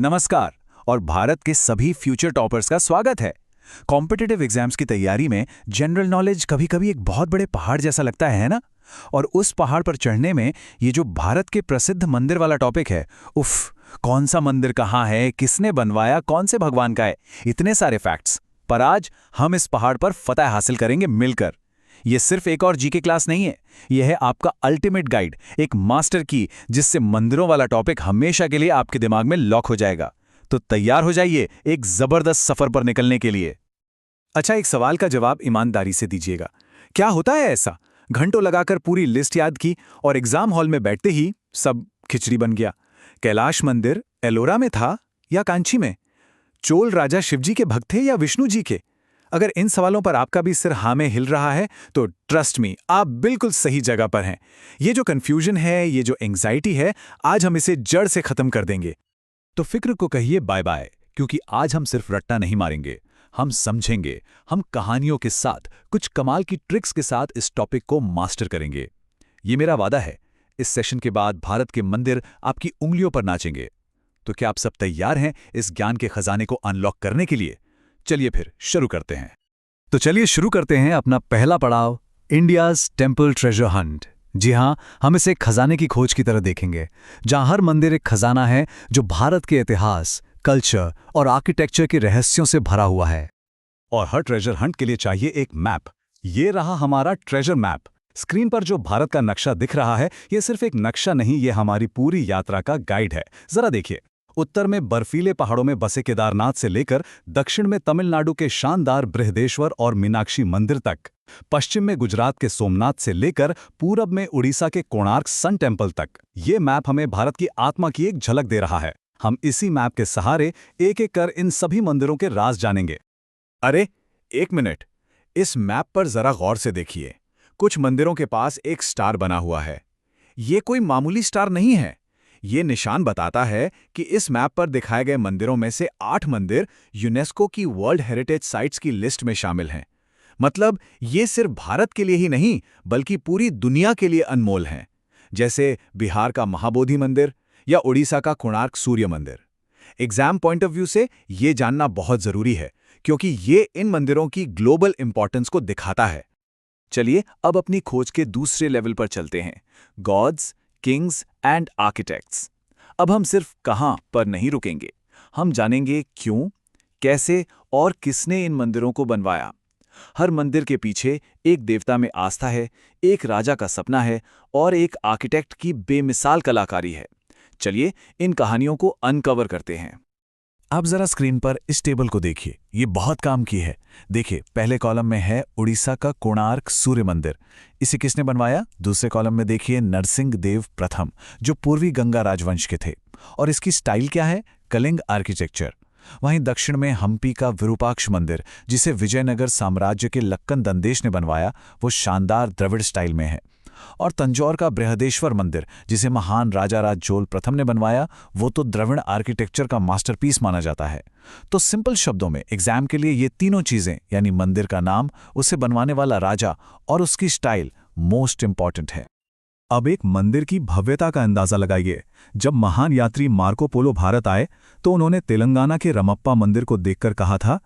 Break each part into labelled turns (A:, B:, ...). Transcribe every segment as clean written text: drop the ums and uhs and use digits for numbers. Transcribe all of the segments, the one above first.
A: नमस्कार और भारत के सभी फ्यूचर टॉपर्स का स्वागत है। कॉम्पिटिटिव एग्जाम्स की तैयारी में जनरल नॉलेज कभी-कभी एक बहुत बड़े पहाड़ जैसा लगता है ना? और उस पहाड़ पर चढ़ने में ये जो भारत के प्रसिद्ध मंदिर वाला टॉपिक है, उफ, कौन सा मंदिर कहाँ है, किसने बनवाया, कौन से भगवान का है, इतने सारे फैक्ट्स। पर आज हम इस पहाड़ पर फतह हासिल करेंगे मिलकर। ये सिर्फ एक और जीके क्लास नहीं है, यह है आपका अल्टीमेट गाइड, एक मास्टर की जिससे मंदिरों वाला टॉपिक हमेशा के लिए आपके दिमाग में लॉक हो जाएगा। तो तैयार हो जाइए एक जबरदस्त सफर पर निकलने के लिए। अच्छा, एक सवाल का जवाब ईमानदारी से दीजिएगा। क्या होता है ऐसा, घंटों लगाकर पूरी लिस्ट याद की और एग्जाम हॉल में बैठते ही सब खिचड़ी बन गया? कैलाश मंदिर एलोरा में था या कांची में? चोल राजा शिवजी के भक्त थे या विष्णु जी के? अगर इन सवालों पर आपका भी सिर हाँ में हिल रहा है तो ट्रस्ट मी, आप बिल्कुल सही जगह पर हैं। ये जो कंफ्यूजन है, ये जो एंग्जाइटी है, आज हम इसे जड़ से खत्म कर देंगे। तो फिक्र को कहिए बाय बाय, क्योंकि आज हम सिर्फ रट्टा नहीं मारेंगे, हम समझेंगे, हम कहानियों के साथ, कुछ कमाल की ट्रिक्स के साथ इस टॉपिक को मास्टर करेंगे। ये मेरा वादा है, इस सेशन के बाद भारत के मंदिर आपकी उंगलियों पर नाचेंगे। तो क्या आप सब तैयार हैं इस ज्ञान के खजाने को अनलॉक करने के लिए? चलिए फिर शुरू करते हैं। तो चलिए शुरू करते हैं अपना पहला पड़ाव, इंडियाज टेम्पल ट्रेजर हंट। जी हाँ, हम इसे खजाने की खोज की तरह देखेंगे, जहां हर मंदिर एक खजाना है जो भारत के इतिहास, कल्चर और आर्किटेक्चर के रहस्यों से भरा हुआ है। और हर ट्रेजर हंट के लिए चाहिए एक मैप। ये रहा हमारा ट्रेजर मैप। स्क्रीन पर जो भारत का नक्शा दिख रहा है, ये सिर्फ एक नक्शा नहीं, ये हमारी पूरी यात्रा का गाइड है। जरा देखिए, उत्तर में बर्फीले पहाड़ों में बसे केदारनाथ से लेकर दक्षिण में तमिलनाडु के शानदार बृहदेश्वर और मीनाक्षी मंदिर तक, पश्चिम में गुजरात के सोमनाथ से लेकर पूरब में उड़ीसा के कोणार्क सन टेम्पल तक, ये मैप हमें भारत की आत्मा की एक झलक दे रहा है। हम इसी मैप के सहारे एक एक कर इन सभी मंदिरों के राज जानेंगे। अरे एक मिनट, इस मैप पर जरा गौर से देखिए। कुछ मंदिरों के पास एक स्टार बना हुआ है। ये कोई मामूली स्टार नहीं है। ये निशान बताता है कि इस मैप पर दिखाए गए मंदिरों में से 8 मंदिर यूनेस्को की वर्ल्ड हेरिटेज साइट्स की लिस्ट में शामिल हैं। मतलब ये सिर्फ भारत के लिए ही नहीं, बल्कि पूरी दुनिया के लिए अनमोल हैं। जैसे बिहार का महाबोधि मंदिर या उड़ीसा का कोणार्क सूर्य मंदिर। एग्जाम पॉइंट ऑफ व्यू से ये जानना बहुत जरूरी है, क्योंकि ये इन मंदिरों की ग्लोबल इंपॉर्टेंस को दिखाता है। चलिए अब अपनी खोज के दूसरे लेवल पर चलते हैं, गॉड्स, किंग्स एंड आर्किटेक्ट्स। अब हम सिर्फ कहां पर नहीं रुकेंगे, हम जानेंगे क्यों, कैसे और किसने इन मंदिरों को बनवाया। हर मंदिर के पीछे एक देवता में आस्था है, एक राजा का सपना है और एक आर्किटेक्ट की बेमिसाल कलाकारी है। चलिए इन कहानियों को अनकवर करते हैं। आप जरा स्क्रीन पर इस टेबल को देखिए, ये बहुत काम की है। देखिए, पहले कॉलम में है उड़ीसा का कोणार्क सूर्य मंदिर। इसे किसने बनवाया? दूसरे कॉलम में देखिए नरसिंह देव प्रथम, जो पूर्वी गंगा राजवंश के थे। और इसकी स्टाइल क्या है? कलिंग आर्किटेक्चर। वहीं दक्षिण में हम्पी का विरूपाक्ष मंदिर, जिसे विजयनगर साम्राज्य के लक्कन दंदेश ने बनवाया, वो शानदार द्रविड़ स्टाइल में है। और तंजौर का बृहदेश्वर मंदिर, जिसे महान राजा राज चोल प्रथम ने बनवाया, वो तो द्रविड़ आर्किटेक्चर का मास्टरपीस माना जाता है। तो सिंपल शब्दों में एग्जाम के लिए ये तीनों चीजें, यानी मंदिर का नाम, उसे बनवाने वाला राजा और उसकी स्टाइल, मोस्ट इंपॉर्टेंट है। अब एक मंदिर की भव्यता का अंदाजा लगाइए। जब महान यात्री मार्को पोलो भारत आए तो उन्होंने तेलंगाना के रमप्पा मंदिर को देखकर कहा था,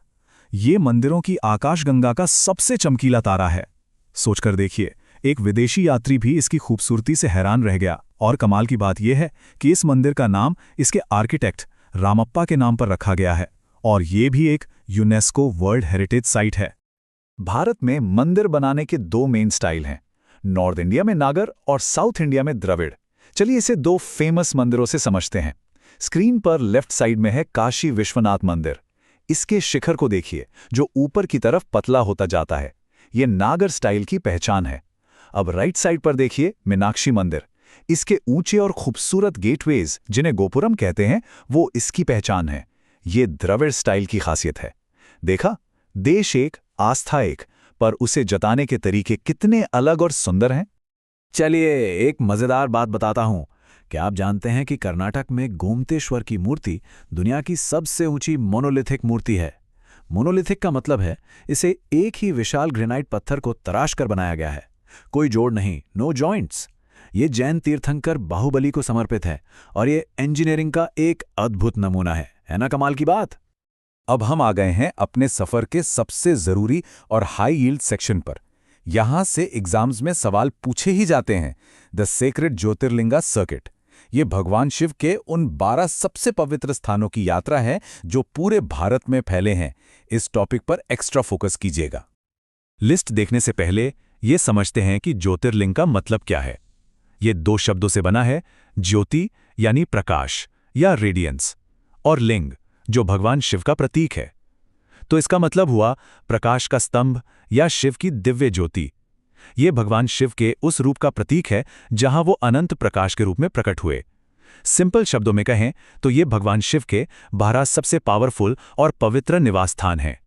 A: ये मंदिरों की आकाशगंगा का सबसे चमकीला तारा है। सोचकर देखिए, एक विदेशी यात्री भी इसकी खूबसूरती से हैरान रह गया। और कमाल की बात यह है कि इस मंदिर का नाम इसके आर्किटेक्ट रामप्पा के नाम पर रखा गया है, और ये भी एक यूनेस्को वर्ल्ड हेरिटेज साइट है। भारत में मंदिर बनाने के 2 मेन स्टाइल हैं, नॉर्थ इंडिया में नागर और साउथ इंडिया में द्रविड़। चलिए इसे 2 फेमस मंदिरों से समझते हैं। स्क्रीन पर लेफ्ट साइड में है काशी विश्वनाथ मंदिर। इसके शिखर को देखिए, जो ऊपर की तरफ पतला होता जाता है। ये नागर स्टाइल की पहचान है। अब राइट साइड पर देखिए मीनाक्षी मंदिर। इसके ऊंचे और खूबसूरत गेटवेज, जिन्हें गोपुरम कहते हैं, वो इसकी पहचान है। ये द्रविड़ स्टाइल की खासियत है। देखा, देश एक, आस्था एक, पर उसे जताने के तरीके कितने अलग और सुंदर हैं। चलिए एक मजेदार बात बताता हूं। क्या आप जानते हैं कि कर्नाटक में गोमतेश्वर की मूर्ति दुनिया की सबसे ऊंची मोनोलिथिक मूर्ति है? मोनोलिथिक का मतलब है इसे एक ही विशाल ग्रेनाइट पत्थर को तराश कर बनाया गया है। कोई जोड़ नहीं, नो जॉइंट्स। ये जैन तीर्थंकर बाहुबली को समर्पित है और ये इंजीनियरिंग का एक अद्भुत नमूना है ना कमाल की बात। अब हम आ गए हैं अपने सफर के सबसे जरूरी और हाई यील्ड सेक्शन पर। यहां से एग्जाम्स में सवाल पूछे ही जाते हैं। The sacred jyotirlinga circuit. ये भगवान शिव के उन 12 सबसे पवित्र स्थानों की यात्रा है जो पूरे भारत में फैले हैं। इस टॉपिक पर एक्स्ट्रा फोकस कीजिएगा। लिस्ट देखने से पहले ये समझते हैं कि ज्योतिर्लिंग का मतलब क्या है। ये 2 शब्दों से बना है, ज्योति यानी प्रकाश या रेडियंस, और लिंग जो भगवान शिव का प्रतीक है। तो इसका मतलब हुआ प्रकाश का स्तंभ या शिव की दिव्य ज्योति। ये भगवान शिव के उस रूप का प्रतीक है जहां वो अनंत प्रकाश के रूप में प्रकट हुए। सिंपल शब्दों में कहें तो ये भगवान शिव के 12 सबसे पावरफुल और पवित्र निवास स्थान हैं।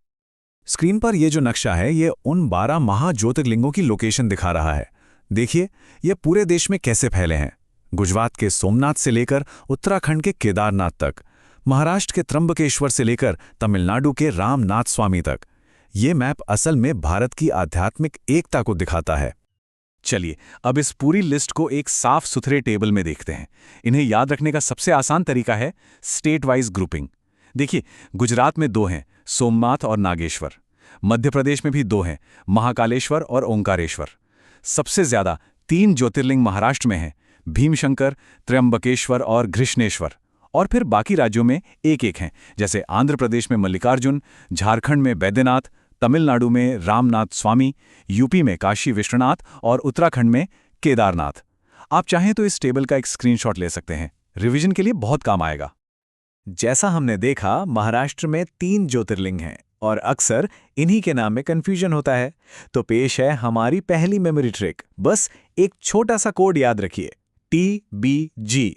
A: स्क्रीन पर ये जो नक्शा है ये उन 12 महाज्योतिर्लिंगों की लोकेशन दिखा रहा है। देखिए ये पूरे देश में कैसे फैले हैं। गुजरात के सोमनाथ से लेकर उत्तराखंड के केदारनाथ तक, महाराष्ट्र के त्र्यंबकेश्वर से लेकर तमिलनाडु के रामनाथ स्वामी तक। ये मैप असल में भारत की आध्यात्मिक एकता को दिखाता है। चलिए अब इस पूरी लिस्ट को एक साफ सुथरे टेबल में देखते हैं। इन्हें याद रखने का सबसे आसान तरीका है स्टेट वाइज ग्रुपिंग। देखिए गुजरात में 2 हैं, सोमनाथ और नागेश्वर। मध्य प्रदेश में भी 2 हैं, महाकालेश्वर और ओंकारेश्वर। सबसे ज्यादा 3 ज्योतिर्लिंग महाराष्ट्र में हैं, भीमशंकर, त्र्यंबकेश्वर और घृष्णेश्वर। और फिर बाकी राज्यों में 1-1 हैं, जैसे आंध्र प्रदेश में मल्लिकार्जुन, झारखंड में बैद्यनाथ, तमिलनाडु में रामनाथ स्वामी, यूपी में काशी विश्वनाथ और उत्तराखंड में केदारनाथ। आप चाहें तो इस टेबल का एक स्क्रीनशॉट ले सकते हैं, रिवीजन के लिए बहुत काम आएगा। जैसा हमने देखा महाराष्ट्र में 3 ज्योतिर्लिंग हैं और अक्सर इन्हीं के नाम में कंफ्यूजन होता है। तो पेश है हमारी पहली मेमोरी ट्रिक। बस एक छोटा सा कोड याद रखिए, TBG।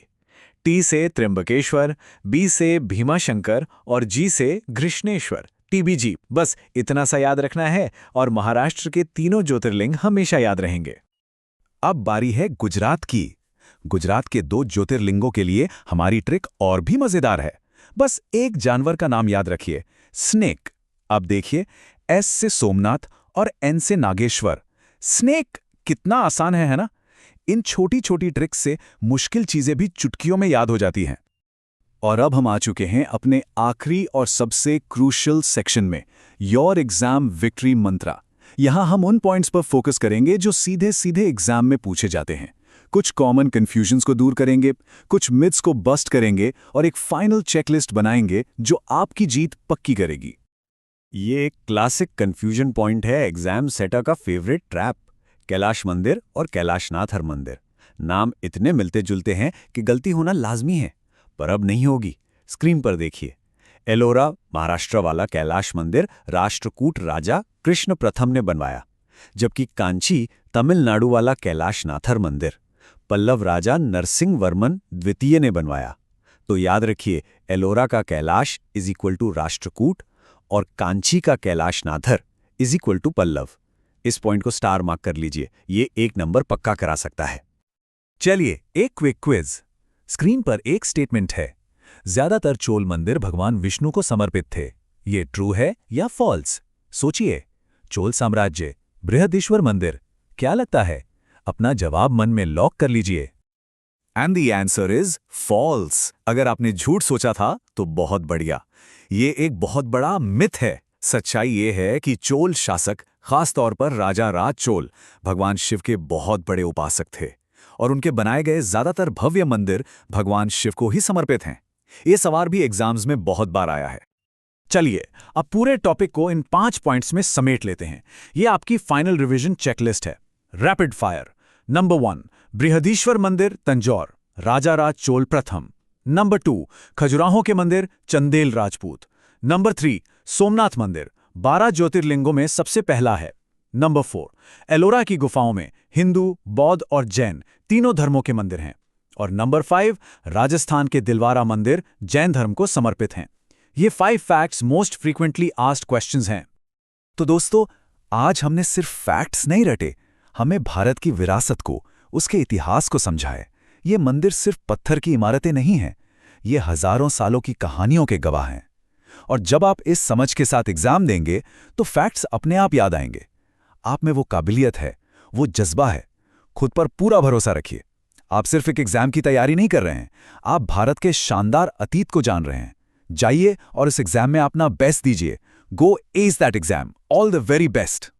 A: T से त्र्यंबकेश्वर, B से भीमाशंकर और G से घृष्णेश्वर। TBG, बस इतना सा याद रखना है और महाराष्ट्र के तीनों ज्योतिर्लिंग हमेशा याद रहेंगे। अब बारी है गुजरात की। गुजरात के 2 ज्योतिर्लिंगों के लिए हमारी ट्रिक और भी मजेदार है। बस एक जानवर का नाम याद रखिए, स्नेक। अब देखिए, S से सोमनाथ और N से नागेश्वर। स्नेक कितना आसान है ना? इन छोटी छोटी ट्रिक्स से मुश्किल चीजें भी चुटकियों में याद हो जाती हैं। और अब हम आ चुके हैं अपने आखिरी और सबसे क्रूशियल सेक्शन में, योर एग्जाम विक्ट्री मंत्रा। यहां हम उन पॉइंट्स पर फोकस करेंगे जो सीधे सीधे एग्जाम में पूछे जाते हैं। कुछ कॉमन कंफ्यूजन्स को दूर करेंगे, कुछ मिथ्स को बस्ट करेंगे और एक फाइनल चेकलिस्ट बनाएंगे जो आपकी जीत पक्की करेगी। ये एक क्लासिक कंफ्यूजन पॉइंट है एग्जाम सेटर का फेवरेट ट्रैप, कैलाश मंदिर और कैलाशनाथर मंदिर। नाम इतने मिलते जुलते हैं कि गलती होना लाजमी है, पर अब नहीं होगी। स्क्रीन पर देखिए, एलोरा महाराष्ट्र वाला कैलाश मंदिर राष्ट्रकूट राजा कृष्ण प्रथम ने बनवाया, जबकि कांची तमिलनाडु वाला कैलाशनाथर मंदिर पल्लव राजा नरसिंह वर्मन द्वितीय ने बनवाया। तो याद रखिए, एलोरा का Kailash is equal to Rashtrakuta और कांची का Kailasanathar is equal to Pallava. इस पॉइंट को स्टार मार्क कर लीजिए, ये 1 नंबर पक्का करा सकता है। चलिए एक क्विक क्विज। स्क्रीन पर एक स्टेटमेंट है, ज्यादातर चोल मंदिर भगवान विष्णु को समर्पित थे। ये ट्रू है या फॉल्स? सोचिए। चोल साम्राज्य, बृहदीश्वर मंदिर, क्या लगता है? अपना जवाब मन में लॉक कर लीजिए। And the answer is false. अगर आपने झूठ सोचा था तो बहुत बढ़िया। ये एक बहुत बड़ा मिथ है। सच्चाई ये है कि चोल शासक, खासतौर पर राजा राज चोल, भगवान शिव के बहुत बड़े उपासक थे और उनके बनाए गए ज्यादातर भव्य मंदिर भगवान शिव को ही समर्पित हैं। ये सवाल भी एग्जाम्स में बहुत बार आया है। चलिए अब पूरे टॉपिक को इन 5 पॉइंट्स में समेट लेते हैं। ये आपकी फाइनल रिवीजन चेकलिस्ट है। Rapid fire. नंबर 1, बृहदीश्वर मंदिर तंजौर, राजा राज चोल प्रथम। नंबर 2, खजुराहो के मंदिर, चंदेल राजपूत। नंबर 3, सोमनाथ मंदिर 12 ज्योतिर्लिंगों में सबसे पहला है। नंबर 4, एलोरा की गुफाओं में हिंदू, बौद्ध और जैन तीनों धर्मों के मंदिर हैं। और नंबर 5, राजस्थान के दिलवारा मंदिर जैन धर्म को समर्पित हैं। ये 5 facts most frequently asked questions हैं। तो दोस्तों, आज हमने सिर्फ फैक्ट्स नहीं रटे, हमें भारत की विरासत को, उसके इतिहास को समझाए। ये मंदिर सिर्फ पत्थर की इमारतें नहीं हैं, ये हजारों सालों की कहानियों के गवाह हैं। और जब आप इस समझ के साथ एग्जाम देंगे तो फैक्ट्स अपने आप याद आएंगे। आप में वो काबिलियत है, वो जज्बा है। खुद पर पूरा भरोसा रखिए, आप सिर्फ एक एग्जाम की तैयारी नहीं कर रहे हैं, आप भारत के शानदार अतीत को जान रहे हैं। जाइए और इस एग्जाम में अपना बेस्ट दीजिए। Go ace that exam. All the very best.